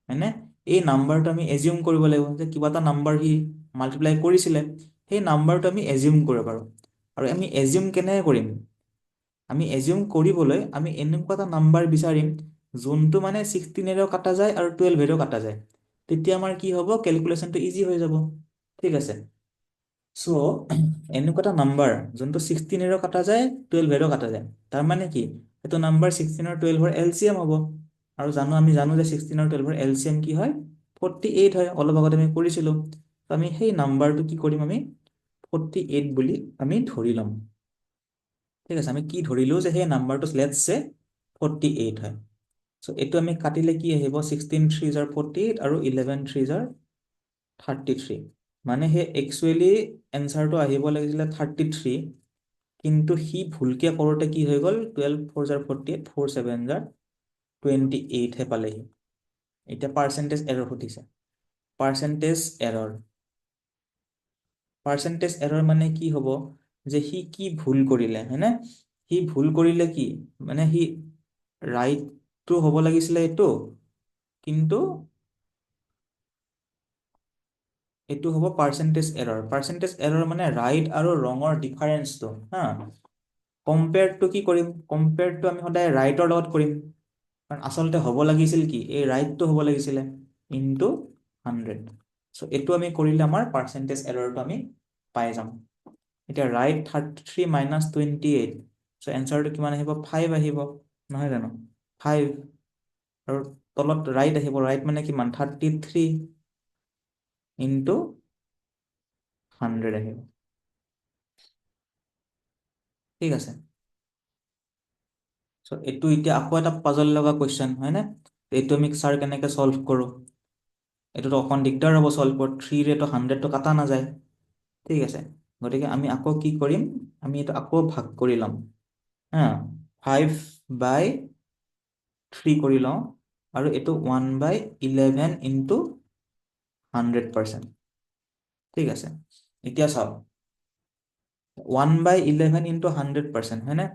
হয়নে, এই নাম্বাৰটো আমি এজিউম কৰিব লাগিব যে কিবা এটা নাম্বাৰ সি মাল্টিপ্লাই কৰিছিলে, সেই নাম্বাৰটো আমি এজিউম কৰিব পাৰোঁ। আৰু আমি এজিউম কেনেকৈ কৰিম? আমি এজিউম কৰিবলৈ আমি এনেকুৱা এটা নাম্বাৰ বিচাৰিম যোনটো মানে 16এৰেও কাটা যায় আৰু 12এৰেও কাটা যায়, তেতিয়া আমাৰ কি হ'ব? কেলকুলেশ্যনটো ইজি হৈ যাব। ঠিক আছে, চ' এনেকুৱা এটা নাম্বাৰ যোনটো 16এৰেও কাটা যায় 12এৰেও কাটা যায়, তাৰমানে কি? সেইটো নাম্বাৰ 16 আৰু 12ৰ LCM হ'ব। আৰু আমি জানো যে 16 আৰু 12ৰ LCM কি হয়? 48 হয়, অলপ আগতে আমি কৰিছিলোঁ। আমি সেই নাম্বাৰটো কি কৰিম? আমি 48 বুলি আমি ধৰি ল'ম। ঠিক আছে, আমি কি ধৰিলোঁ যে সেই নাম্বাৰটো লেটছ চে 48 হয়। চ' এইটো আমি কাটিলে কি আহিব? 16 3s are 48 আৰু 11 3s are 33। মানে সেই একচুৱেলি এনচাৰটো আহিব লাগিছিলে 33, কিন্তু সি ভুলকৈ কৰোঁতে কি হৈ গ'ল? 12 4s are 48, 4 7s are 28হে পালেহি। এতিয়া পাৰ্চেণ্টেজ এৰৰ সুধিছে। পাৰ্চেণ্টেজ এৰৰ মানে কি হ'ব? যে সি কি ভুল কৰিলে হয়নে? সি ভুল কৰিলে কি? মানে সি ৰাইটটো হ'ব লাগিছিলে এইটো, কিন্তু এইটো হ'ব পাৰ্চেণ্টেজ এৰৰ। পাৰ্চেণ্টেজ এৰৰ মানে ৰাইট আৰু ৰঙৰ ডিফাৰেঞ্চটো হা, কম্পেয়াৰটো কি কৰিম, কম্পেয়াৰটো আমি সদায় ৰাইটৰ লগত কৰিম, কাৰণ আচলতে হ'ব লাগিছিল কি এই ৰাইটটো হ'ব লাগিছিলে ইনটু 100। চ' এইটো আমি কৰিলে আমাৰ পাৰ্চেণ্টেজ এৰৰটো আমি পাই যাম। এতিয়া ৰাইট 33 মাইনাছ 28, চ' এনচাৰটো কিমান আহিব, 5 আহিব, নহয় জানো, 5। আৰু তলত ৰাইট আহিব, ৰাইট মানে কিমান, 33 ইনটু 100 আহিব। ঠিক আছে। চ' এইটো এতিয়া আকৌ এটা পাজল লগা কুৱেশ্যন হয়নে, এইটো আমি ছাৰ কেনেকৈ চল্ভ কৰোঁ, এইটোতো অকণ দিগদাৰ হ'ব চল্ভ কৰোঁ, 3ৰেতো 100টো কাটা নাযায়। ঠিক আছে, গতিকে আমি আকৌ কি কৰিম, আমি এইটো আকৌ ভাগ কৰি ল'ম হা, 5/3 কৰি লওঁ, আৰু এইটো 1/11 ইনটু 100%। ঠিক আছে, এতিয়া চাওক 1/11 ইনটু 100%, হয়নে,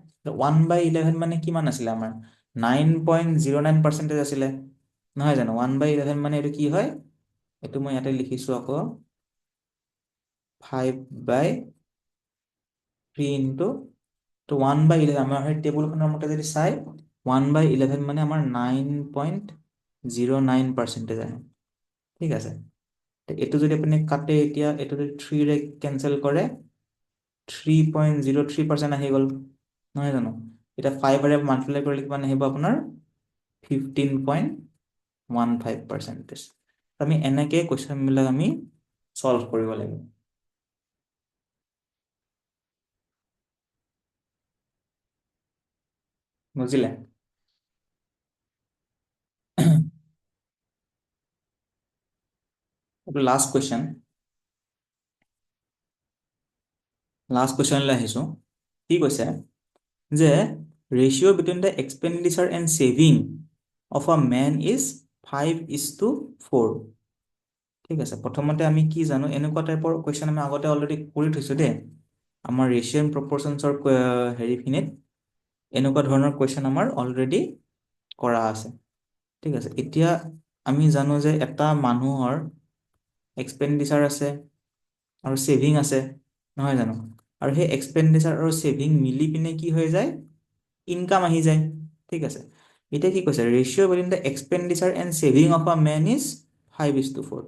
1/11 মানে কিমান আছিলে আমাৰ, 9.09% আছিলে, নহয় জানো, 1/11 মানে এইটো কি হয়, এইটো মই ইয়াতে লিখিছোঁ আকৌ, 5/3 ইনটু, তো 1/11 আমাৰ সেই টেবুলখনৰ মতে যদি চাই 1/11 মানে আমাৰ 9.09% আহে। ঠিক আছে, এইটো যদি আপুনি কাটে, এতিয়া এইটো যদি 3ৰে কেঞ্চেল কৰে 3.03% আহি গ'ল, নহয় জানো, এতিয়া 5ৰে মাল্টিপ্লাই কৰিলে কিমান আহিব আপোনাৰ 15.15%। আমি এনেকৈ কুৱেশ্যনবিলাক আমি চল্ভ কৰিব লাগিব। বুজিলে? লাষ্ট কুৱেশ্যন, লাষ্ট কুৱেশ্যনলৈ আহিছোঁ। কি কৈছে যে ratio' between the expenditure and saving of a man is 5:4। ঠিক আছে, প্ৰথমতে আমি কি জানো, এনেকুৱা টাইপৰ কুৱেশ্যন আমি আগতে অলৰেডি কৰি থৈছোঁ দেই, আমাৰ ৰেচিঅ' এণ্ড প্ৰপৰ্চনছৰ হেৰিখিনিত এনেকুৱা ধৰণৰ কুৱেশ্যন আমাৰ অলৰেডি কৰা আছে। ঠিক আছে, এতিয়া আমি জানো যে এটা মানুহৰ এক্সপেণ্ডিচাৰ আছে আৰু ছেভিং আছে, নহয় জানো, আৰু সেই এক্সপেণ্ডিচাৰ আৰু ছেভিং মিলি পিনে কি হৈ যায়, ইনকাম আহি যায়। ঠিক আছে, এতিয়া কি কৈছে, ratio' between the expenditure and saving of a man is 5:4।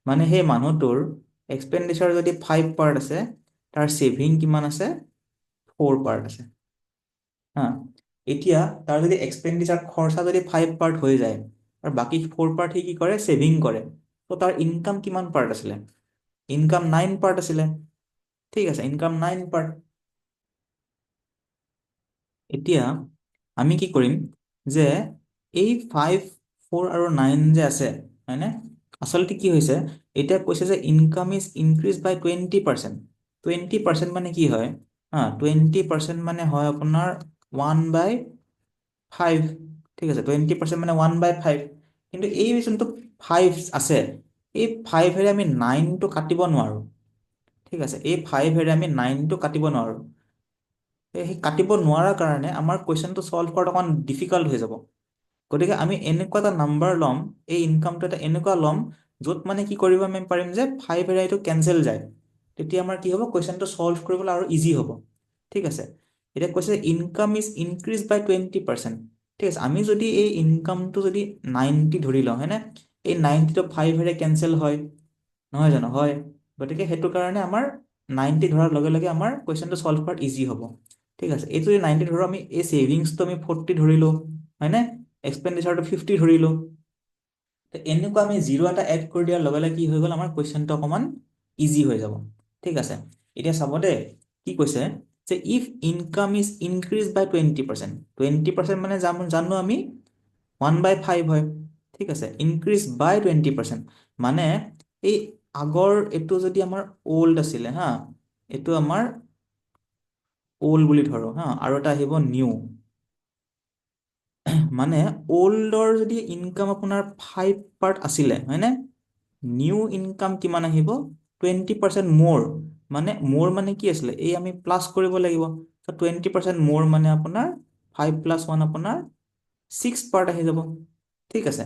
মানে সেই মানুহটোৰ এক্সপেণ্ডিচাৰ যদি 5 পাৰ্ট আছে, তাৰ ছেভিং কিমান আছে, 4 পাৰ্ট আছে হা। এতিয়া তাৰ যদি এক্সপেণ্ডিচাৰ খৰচা যদি 5 পাৰ্ট হৈ যায় আৰু বাকী 4 পাৰ্ট সি কি কৰে, ছেভিং কৰে, তো তাৰ ইনকাম কিমান পাৰ্ট আছিলে, ইনকাম 9 পাৰ্ট আছিলে। ঠিক আছে, ইনকাম 9 পাৰ্ট। এতিয়া আমি কি কৰিম যে এই 5, 4 আৰু 9 যে আছে, হয়নে, আচলতে কি হৈছে, এতিয়া কৈছে যে ইনকাম ইজ ইনক্ৰিজ বাই 20%। 20% মানে কি হয় হা, 20% মানে হয় আপোনাৰ 1/5। ঠিক আছে, 20% মানে 1/5, কিন্তু এই যোনটো 5 আছে, এই 5ৰে আমি 9টো কাটিব নোৱাৰোঁ। ঠিক আছে, এই 5ৰে আমি 9টো কাটিব নোৱাৰোঁ, সেই কাটিব নোৱাৰাৰ কাৰণে আমাৰ কুৱেশ্যনটো চল্ভ কৰাটো অকণমান ডিফিকাল্ট হৈ যাব। গতিকে আমি এনেকুৱা এটা নাম্বাৰ ল'ম, এই ইনকামটো এটা এনেকুৱা ল'ম য'ত মানে কি কৰিব আমি পাৰিম যে 5ৰে এইটো কেঞ্চেল যায়, তেতিয়া আমাৰ কি হ'ব, কুৱেশ্যনটো চল্ভ কৰিবলৈ আৰু ইজি হ'ব। ঠিক আছে, এতিয়া কৈছে ইনকাম ইজ ইনক্ৰিজ বাই 20%। ঠিক আছে, আমি যদি এই ইনকামটো যদি 90 ধৰি লওঁ, হয়নে, এই 90টো 5ৰে কেঞ্চেল হয়, নহয় জানো, হয়, গতিকে সেইটো কাৰণে আমাৰ 90 ধৰাৰ লগে লগে আমাৰ কুৱেশ্যনটো চল্ভ কৰাত ইজি হ'ব। ঠিক আছে, এইটো যদি 90 ধৰোঁ, আমি এই ছেভিংছটো আমি 40 ধৰিলোঁ, হয়নে, এক্সপেণ্ডিচাৰটো 50 ধৰিলোঁ, এনেকুৱা আমি 0 এটা এড কৰি দিয়াৰ লগে লগে কি হৈ গ'ল, আমাৰ কুৱেশ্যনটো অকণমান ইজি হৈ যাব। ঠিক আছে, এতিয়া চাব দেই, কি কৈছে যে ইফ ইনকাম ইজ ইনক্ৰিজ বাই 20%, 20% মানে জানো আমি 1/5 হয়। ঠিক আছে, ইনক্ৰিজ বাই 20%, মানে এই আগৰ এইটো যদি আমাৰ অল্ড আছিলে হা, এইটো আমাৰ অল্ড বুলি ধৰোঁ হা, আৰু এটা আহিব নিউ, মানে অল্ডৰ যদি ইনকাম আপোনাৰ 5 পাৰ্ট আছিলে, হয়নে, নিউ ইনকাম কিমান আহিব, 20% মোৰ, মানে মোৰ মানে কি আছিলে, এই আমি প্লাছ কৰিব লাগিব, 20% মোৰ মানে আপোনাৰ 5 + 1 আপোনাৰ 6 পাৰ্ট আহি যাব। ঠিক আছে,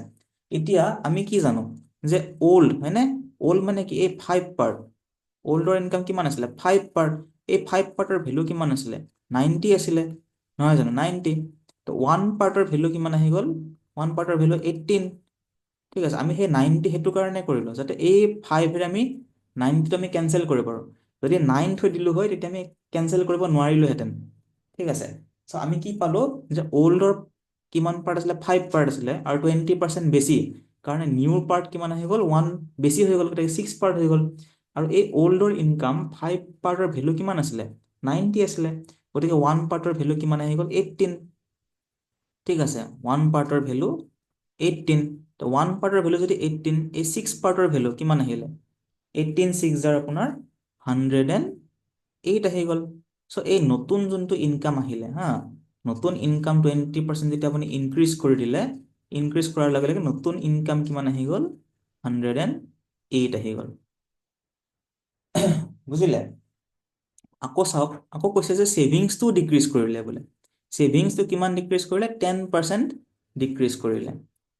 এতিয়া আমি কি জানো যে অল্ড, হয়নে, অল্ড মানে কি, এই 5 পাৰ্ট, অল্ডৰ ইনকাম কিমান আছিলে, 5 পাৰ্ট, এই 5 পাৰ্টৰ ভেলু কিমান আছিলে, 90 আছিলে নহয় জানো 90 তো ওৱান পাৰ্টৰ ভেলু কিমান আহি গ'ল ওৱান পাৰ্টৰ ভেলু 18 ঠিক আছে আমি সেই 90 সেইটো কাৰণে কৰিলোঁ যাতে এই 5 আমি 90টো আমি কেনচেল কৰিব পাৰোঁ যদি 9 থৈ দিলোঁ হয় তেতিয়া আমি কেনচেল কৰিব নোৱাৰিলোহেঁতেন ঠিক আছে চ' আমি কি পালোঁ যে অল্ডৰ কিমান পাৰ্ট আছিলে 5 পাৰ্ট আছিলে আৰু 20% বেছি কাৰণে নিউৰ পাৰ্ট কিমান আহি গ'ল 1 বেছি হৈ গ'ল গতিকে 6 পাৰ্ট হৈ গ'ল আৰু এই অল্ডৰ ইনকাম 5 পাৰ্টৰ ভেলু কিমান আছিলে 90 আছিলে গতিকে 1 পাৰ্টৰ ভেলু কিমান আহি গ'ল 18 ঠিক আছে 1 পাৰ্টৰ ভেলু 18 তো 1 পাৰ্টৰ ভেলু যদি 18 এই 6 পাৰ্টৰ ভেলু কিমান আহিলে 18 6 জাৰ আপোনাৰ 108 আহি গ'ল চ' এই নতুন যোনটো ইনকাম আহিলে হা নতুন ইনকাম 20% যেতিয়া আপুনি ইনক্ৰিজ কৰি দিলে ইনক্ৰিজ কৰাৰ লগে লগে নতুন ইনকাম কিমান আহি গ'ল 108 আহি গ'ল বুজিলে আকৌ চাওক আকৌ কৈছে যে ছেভিংছটো ডিক্ৰিজ কৰিলে বোলে ছেভিংছটো কিমান ডিক্ৰিজ কৰিলে 10% ডিক্ৰিজ কৰিলে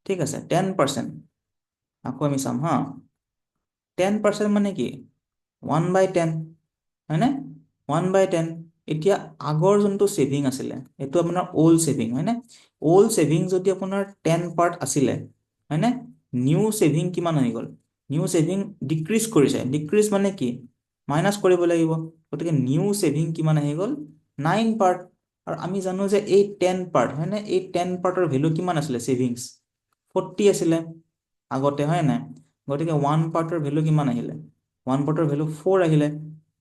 ঠিক আছে 10% আকৌ আমি চাম হা 10% মানে কি 1/10 হয়নে 1/10 এতিয়া আগৰ যোনটো ছেভিং আছিলে এইটো আপোনাৰ অল্ড ছেভিং হয়নে অল্ড ছেভিং যদি আপোনাৰ 10 পাৰ্ট আছিলে হয়নে নিউ ছেভিং কিমান হৈ গ'ল নিউ ছেভিং ডিক্ৰিজ কৰিছে ডিক্ৰিজ মানে কি মাইনাছ কৰিব লাগিব গতিকে নিউ ছেভিং কিমান আহি গ'ল 9 পাৰ্ট আৰু আমি জানো যে এই 10 পাৰ্ট হয়নে এই 10 পাৰ্টৰ ভেলু কিমান আছিলে ছেভিংছ 40 আছিলে আগতে হয় নাই গতিকে 1 পাৰ্টৰ ভেলু কিমান আহিলে 1 পাৰ্টৰ ভেলু 4 আহিলে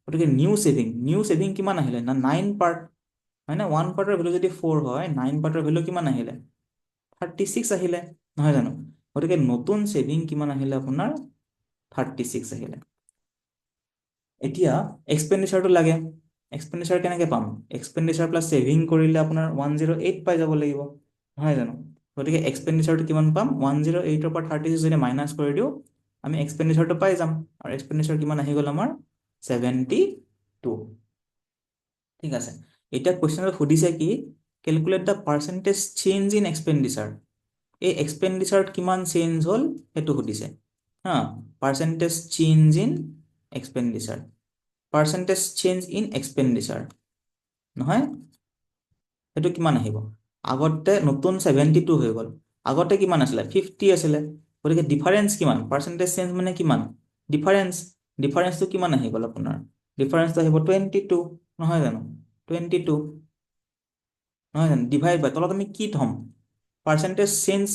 গতিকে নিউ ছেভিং কিমান আহিলে না 9 পাৰ্ট হয় না 1 পাৰ্টৰ ভেলু যদি 4 হয় 9 পাৰ্টৰ ভেলু কিমান আহিলে 36 আহিলে নহয় জানো গতিকে নতুন ছেভিং কিমান আহিলে আপোনাৰ 36 আহিলে এতিয়া এক্সপেণ্ডিচাৰটো লাগে এক্সপেণ্ডিচাৰ কেনেকৈ পাম এক্সপেণ্ডিচাৰ প্লাছ ছেভিং কৰিলে আপোনাৰ 108 পাই যাব লাগিব নহয় জানো গতিকে এক্সপেণ্ডিচাৰটো কিমান পাম 108ৰ পৰা 36 যদি মাইনাছ কৰি দিওঁ আমি এক্সপেণ্ডিচাৰটো পাই যাম আৰু এক্সপেণ্ডিচাৰ কিমান আহি গ'ল আমাৰ 72 ঠিক আছে এতিয়া কুৱেশ্যনটো সুধিছে কি calculate the percentage change in expenditure এই এক্সপেণ্ডিচাৰত কিমান চেঞ্জ হ'ল সেইটো সুধিছে হা percentage change in expenditure percentage change in expenditure নহয় সেইটো কিমান আহিব আগতে নতুন 72 হৈ গ'ল আগতে কিমান আছিলে 50 আছিলে গতিকে ডিফাৰেঞ্চ কিমান পাৰ্চেণ্টেজ চেঞ্জ মানে কিমান ডিফাৰেঞ্চটো কিমান আহি গ'ল আপোনাৰ ডিফাৰেঞ্চটো আহিব 22 নহয় জানো 22 নহয় জানো ডিভাইড বাই তলত আমি কি থ'ম পাৰ্চেণ্টেজ চেঞ্জ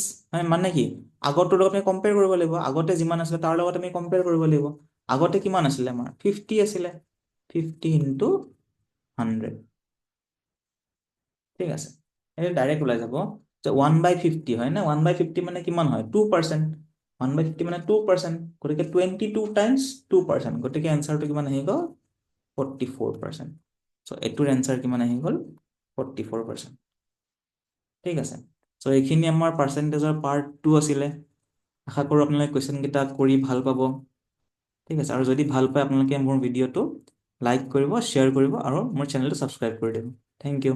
মানে কি আগৰটোৰ লগত আমি কম্পেয়াৰ কৰিব লাগিব আগতে যিমান আছিলে তাৰ লগত আমি কম্পেয়াৰ কৰিব লাগিব আগতে কিমান আছিলে আমাৰ 50 আছিলে 50 ইনটু 100 ঠিক আছে এইটো ডাইৰেক্ট ওলাই যাব যে 1/50 হয় না 1/50 মানে কিমান হয় 2% 1/50 মানে 2% গতিকে 22 টাইমছ 2% গতিকে এনচাৰটো কিমান আহি গ'ল 44% চ' এইটোৰ এনচাৰ কিমান আহি গ'ল 44% ঠিক আছে চ' এইখিনি আমাৰ পাৰ্চেণ্টেজৰ পাৰ্ট 2 আছিলে আশা কৰোঁ আপোনালোকে কুৱেশ্যনকেইটা কৰি ভাল পাব ঠিক আছে আৰু যদি ভাল পায় আপোনালোকে মোৰ ভিডিঅ'টো লাইক কৰিব শ্বেয়াৰ কৰিব আৰু মোৰ চেনেলটো ছাবস্ক্ৰাইব কৰি দিব থেংক ইউ